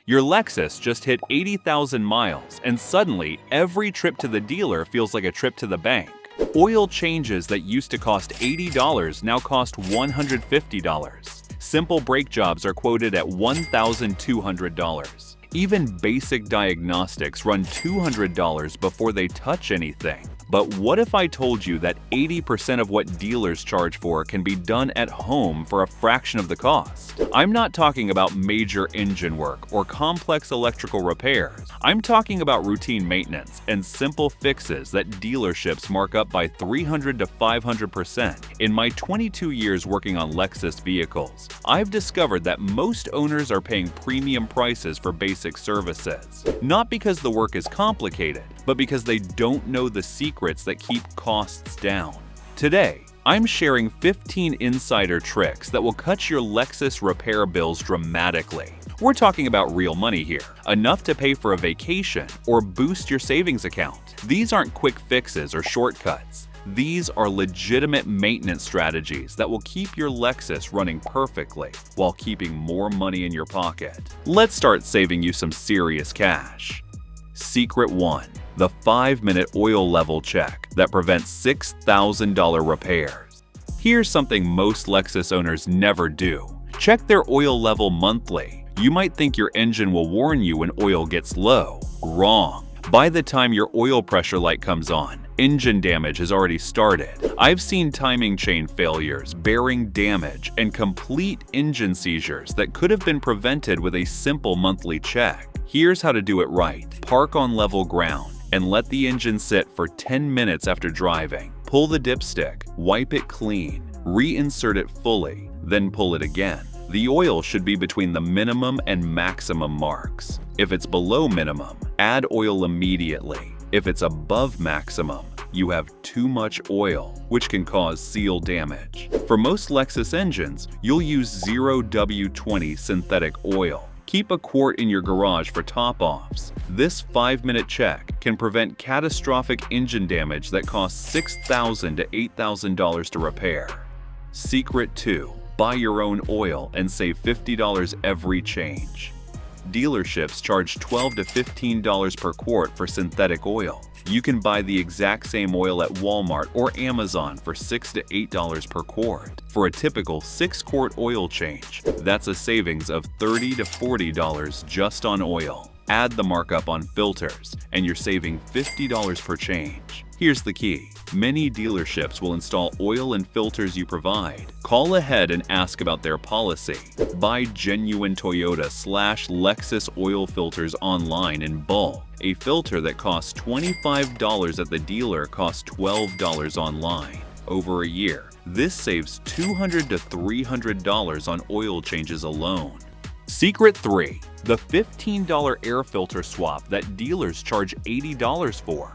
Your Lexus just hit 80,000 miles, and suddenly every trip to the dealer feels like a trip to the bank. Oil changes that used to cost $80 now cost $150. Simple brake jobs are quoted at $1,200. Even basic diagnostics run $200 before they touch anything. But what if I told you that 80% of what dealers charge for can be done at home for a fraction of the cost? I'm not talking about major engine work or complex electrical repairs. I'm talking about routine maintenance and simple fixes that dealerships mark up by 300 to 500%. In my 22 years working on Lexus vehicles, I've discovered that most owners are paying premium prices for basic services. Not because the work is complicated, but because they don't know the secrets that keep costs down. Today, I'm sharing 15 insider tricks that will cut your Lexus repair bills dramatically. We're talking about real money here, enough to pay for a vacation or boost your savings account. These aren't quick fixes or shortcuts. These are legitimate maintenance strategies that will keep your Lexus running perfectly while keeping more money in your pocket. Let's start saving you some serious cash. Secret 1. The 5-minute oil level check that prevents $6,000 repairs. Here's something most Lexus owners never do. Check their oil level monthly. You might think your engine will warn you when oil gets low. Wrong. By the time your oil pressure light comes on, engine damage has already started. I've seen timing chain failures, bearing damage, and complete engine seizures that could have been prevented with a simple monthly check. Here's how to do it right. Park on level ground and let the engine sit for 10 minutes after driving. Pull the dipstick, wipe it clean, reinsert it fully, then pull it again. The oil should be between the minimum and maximum marks. If it's below minimum, add oil immediately. If it's above maximum, you have too much oil, which can cause seal damage. For most Lexus engines, you'll use 0W20 synthetic oil. Keep a quart in your garage for top-offs. This 5-minute check can prevent catastrophic engine damage that costs $6,000 to $8,000 to repair. Secret 2. Buy your own oil and save $50 every change. Dealerships charge $12 to $15 per quart for synthetic oil. You can buy the exact same oil at Walmart or Amazon for $6 to $8 per quart. For a typical 6-quart oil change, that's a savings of $30 to $40 just on oil. Add the markup on filters, and you're saving $50 per change. Here's the key. Many dealerships will install oil and filters you provide. Call ahead and ask about their policy. Buy genuine Toyota/Lexus oil filters online in bulk. A filter that costs $25 at the dealer costs $12 online. Over a year, this saves $200 to $300 on oil changes alone. Secret 3. The $15 air filter swap that dealers charge $80 for.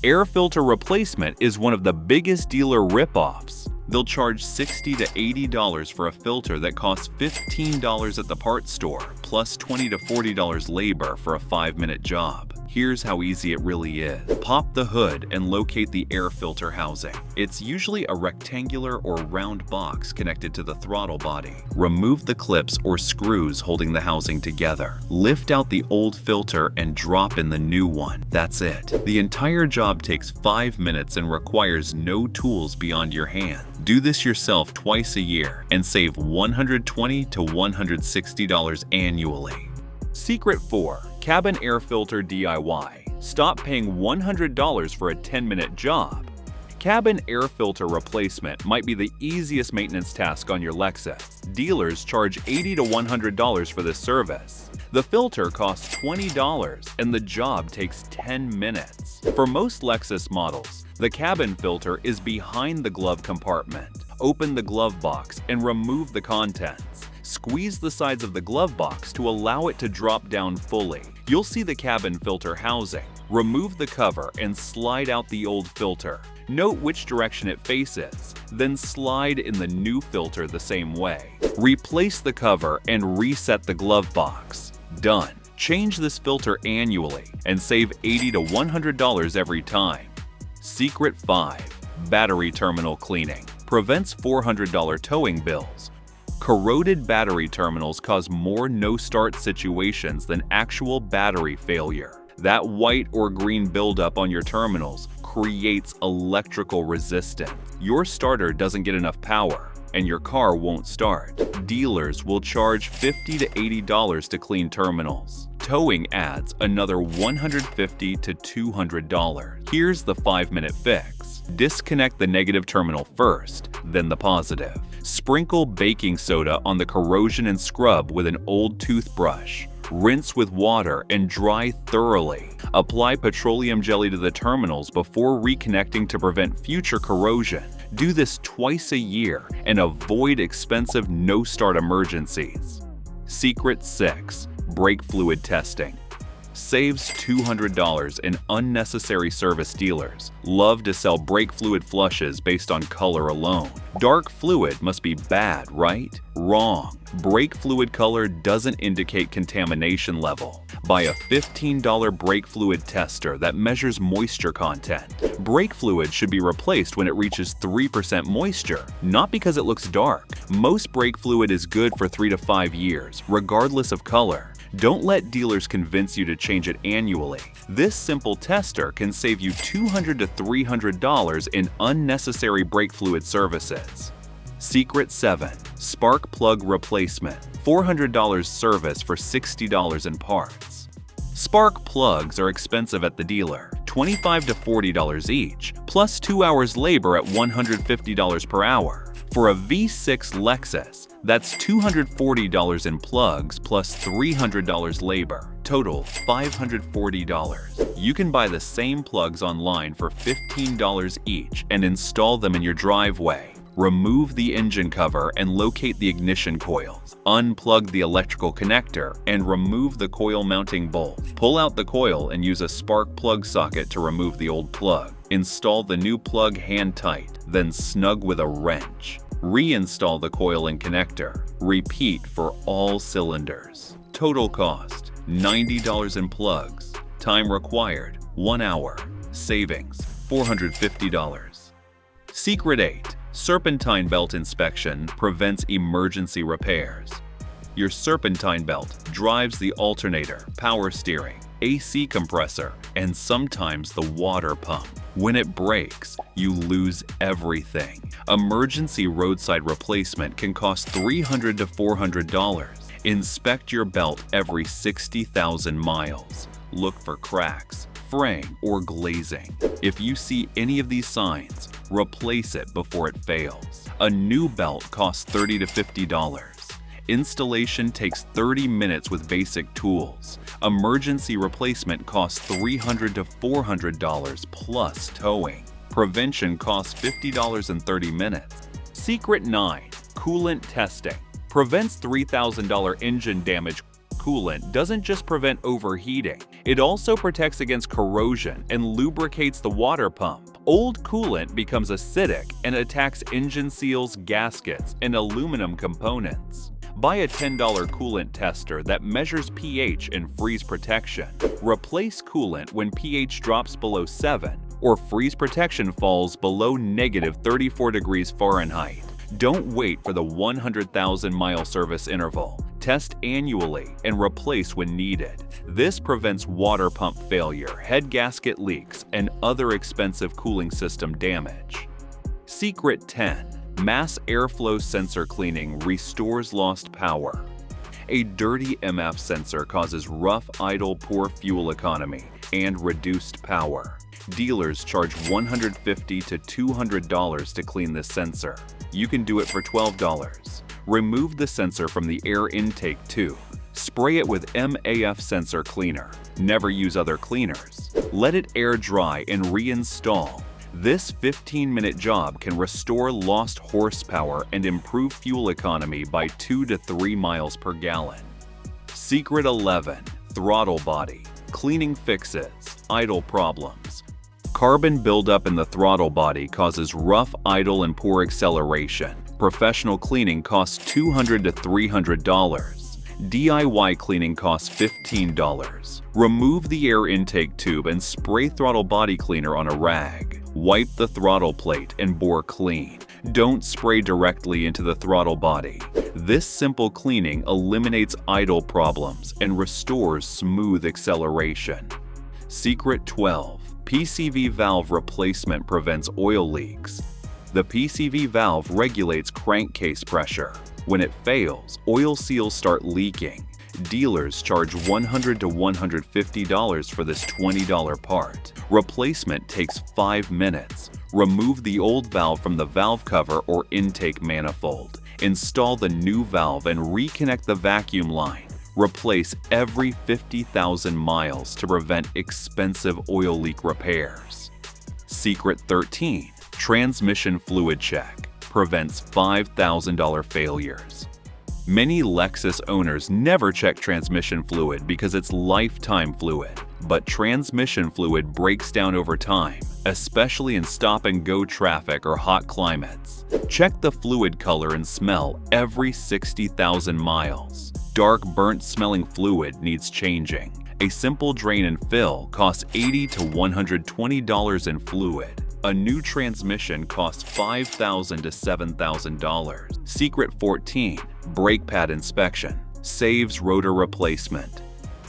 Air filter replacement is one of the biggest dealer rip-offs. They'll charge $60 to $80 for a filter that costs $15 at the parts store, plus $20 to $40 labor for a 5-minute job. Here's how easy it really is. Pop the hood and locate the air filter housing. It's usually a rectangular or round box connected to the throttle body. Remove the clips or screws holding the housing together. Lift out the old filter and drop in the new one. That's it. The entire job takes 5 minutes and requires no tools beyond your hand. Do this yourself twice a year and save $120 to $160 annually. Secret 4. Cabin air filter DIY. Stop paying $100 for a 10-minute job. Cabin air filter replacement might be the easiest maintenance task on your Lexus. Dealers charge $80 to $100 for this service. The filter costs $20 and the job takes 10 minutes. For most Lexus models, the cabin filter is behind the glove compartment. Open the glove box and remove the contents. Squeeze the sides of the glove box to allow it to drop down fully. You'll see the cabin filter housing. Remove the cover and slide out the old filter. Note which direction it faces, then slide in the new filter the same way. Replace the cover and reset the glove box. Done. Change this filter annually and save $80 to $100 every time. Secret 5. Battery terminal cleaning. Prevents $400 towing bills. Corroded battery terminals cause more no-start situations than actual battery failure. That white or green buildup on your terminals creates electrical resistance. Your starter doesn't get enough power, and your car won't start. Dealers will charge $50 to $80 to clean terminals. Towing adds another $150 to $200. Here's the 5-minute fix. Disconnect the negative terminal first, then the positive. Sprinkle baking soda on the corrosion and scrub with an old toothbrush. Rinse with water and dry thoroughly. Apply petroleum jelly to the terminals before reconnecting to prevent future corrosion. Do this twice a year and avoid expensive no-start emergencies. Secret 6. Brake fluid testing. Saves $200 in unnecessary service. Dealers love to sell brake fluid flushes based on color alone. Dark fluid must be bad, right? Wrong. Brake fluid color doesn't indicate contamination level. Buy a $15 brake fluid tester that measures moisture content. Brake fluid should be replaced when it reaches 3% moisture, not because it looks dark. Most brake fluid is good for 3 to 5 years, regardless of color. Don't let dealers convince you to change it annually. This simple tester can save you $200 to $300 in unnecessary brake fluid services. Secret 7. Spark plug replacement. $400 service for $60 in parts. Spark plugs are expensive at the dealer, $25 to $40 each, plus 2 hours labor at $150 per hour. For a V6 Lexus, that's $240 in plugs plus $300 labor, total $540. You can buy the same plugs online for $15 each and install them in your driveway. Remove the engine cover and locate the ignition coils. Unplug the electrical connector and remove the coil mounting bolt. Pull out the coil and use a spark plug socket to remove the old plug. Install the new plug hand tight, then snug with a wrench. Reinstall the coil and connector. Repeat for all cylinders. Total cost $90 in plugs. Time required 1 hour. Savings $450. Secret 8. Serpentine belt inspection prevents emergency repairs. Your serpentine belt drives the alternator, power steering, AC compressor, and sometimes the water pump. When it breaks, you lose everything. Emergency roadside replacement can cost $300 to $400. Inspect your belt every 60,000 miles. Look for cracks, fraying, or glazing. If you see any of these signs, replace it before it fails. A new belt costs $30 to $50. Installation takes 30 minutes with basic tools. Emergency replacement costs $300 to $400 plus towing. Prevention costs $50 in 30 minutes. Secret 9. Coolant testing. Prevents $3,000 engine damage. Coolant doesn't just prevent overheating, it also protects against corrosion and lubricates the water pump. Old coolant becomes acidic and attacks engine seals, gaskets, and aluminum components. Buy a $10 coolant tester that measures pH and freeze protection. Replace coolant when pH drops below 7 or freeze protection falls below -34 degrees Fahrenheit. Don't wait for the 100,000-mile service interval. Test annually and replace when needed. This prevents water pump failure, head gasket leaks, and other expensive cooling system damage. Secret 10. Mass airflow sensor cleaning restores lost power. A dirty MF sensor causes rough, idle, poor fuel economy and reduced power. Dealers charge $150 to $200 to clean this sensor. You can do it for $12. Remove the sensor from the air intake tube. Spray it with MAF sensor cleaner. Never use other cleaners. Let it air dry and reinstall. This 15-minute job can restore lost horsepower and improve fuel economy by 2 to 3 miles per gallon. Secret 11. Throttle body. Cleaning fixes. Idle problems. Carbon buildup in the throttle body causes rough idle and poor acceleration. Professional cleaning costs $200 to $300. DIY cleaning costs $15. Remove the air intake tube and spray throttle body cleaner on a rag. Wipe the throttle plate and bore clean. Don't spray directly into the throttle body. This simple cleaning eliminates idle problems and restores smooth acceleration. Secret 12. PCV valve replacement prevents oil leaks. The PCV valve regulates crankcase pressure. When it fails, oil seals start leaking. Dealers charge $100 to $150 for this $20 part. Replacement takes 5 minutes. Remove the old valve from the valve cover or intake manifold. Install the new valve and reconnect the vacuum line. Replace every 50,000 miles to prevent expensive oil leak repairs. Secret 13. Transmission fluid check prevents $5,000 failures. Many Lexus owners never check transmission fluid because it's lifetime fluid, but transmission fluid breaks down over time, especially in stop-and-go traffic or hot climates. Check the fluid color and smell every 60,000 miles. Dark, burnt-smelling fluid needs changing. A simple drain and fill costs $80 to $120 in fluid. A new transmission costs $5,000 to $7,000. Secret 14. Brake pad inspection saves rotor replacement.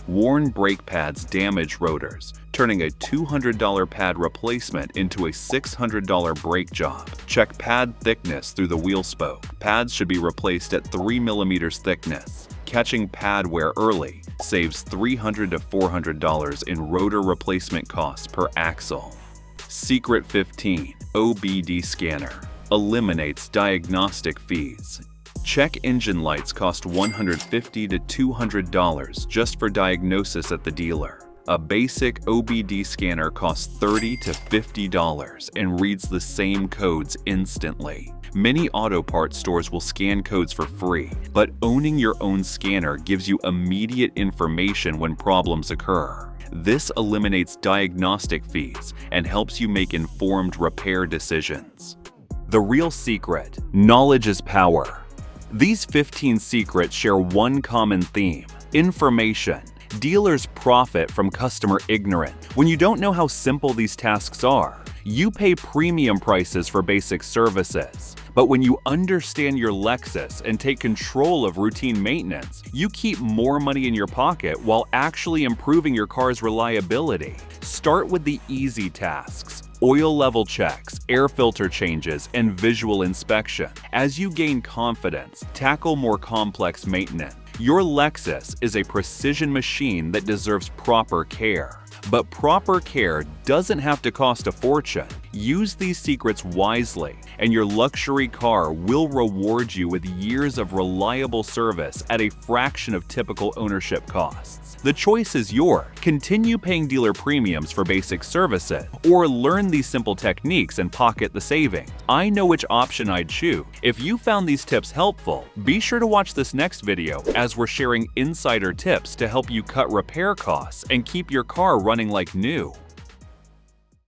Worn brake pads damage rotors, turning a $200 pad replacement into a $600 brake job. Check pad thickness through the wheel spoke. Pads should be replaced at 3 mm thickness. Catching pad wear early saves $300 to $400 in rotor replacement costs per axle. Secret 15. OBD scanner eliminates diagnostic fees. Check engine lights cost $150 to $200 just for diagnosis at the dealer. A basic OBD scanner costs $30 to $50 and reads the same codes instantly. Many auto parts stores will scan codes for free, but owning your own scanner gives you immediate information when problems occur. This eliminates diagnostic fees and helps you make informed repair decisions. The real secret: knowledge is power. These 15 secrets share one common theme: information. Dealers profit from customer ignorance. When you don't know how simple these tasks are, you pay premium prices for basic services. But when you understand your Lexus and take control of routine maintenance, you keep more money in your pocket while actually improving your car's reliability. Start with the easy tasks: oil level checks, air filter changes, and visual inspection. As you gain confidence, tackle more complex maintenance. Your Lexus is a precision machine that deserves proper care. But proper care doesn't have to cost a fortune. Use these secrets wisely, and your luxury car will reward you with years of reliable service at a fraction of typical ownership costs. The choice is yours. Continue paying dealer premiums for basic services, or learn these simple techniques and pocket the savings. I know which option I'd choose. If you found these tips helpful, be sure to watch this next video as we're sharing insider tips to help you cut repair costs and keep your car running like new.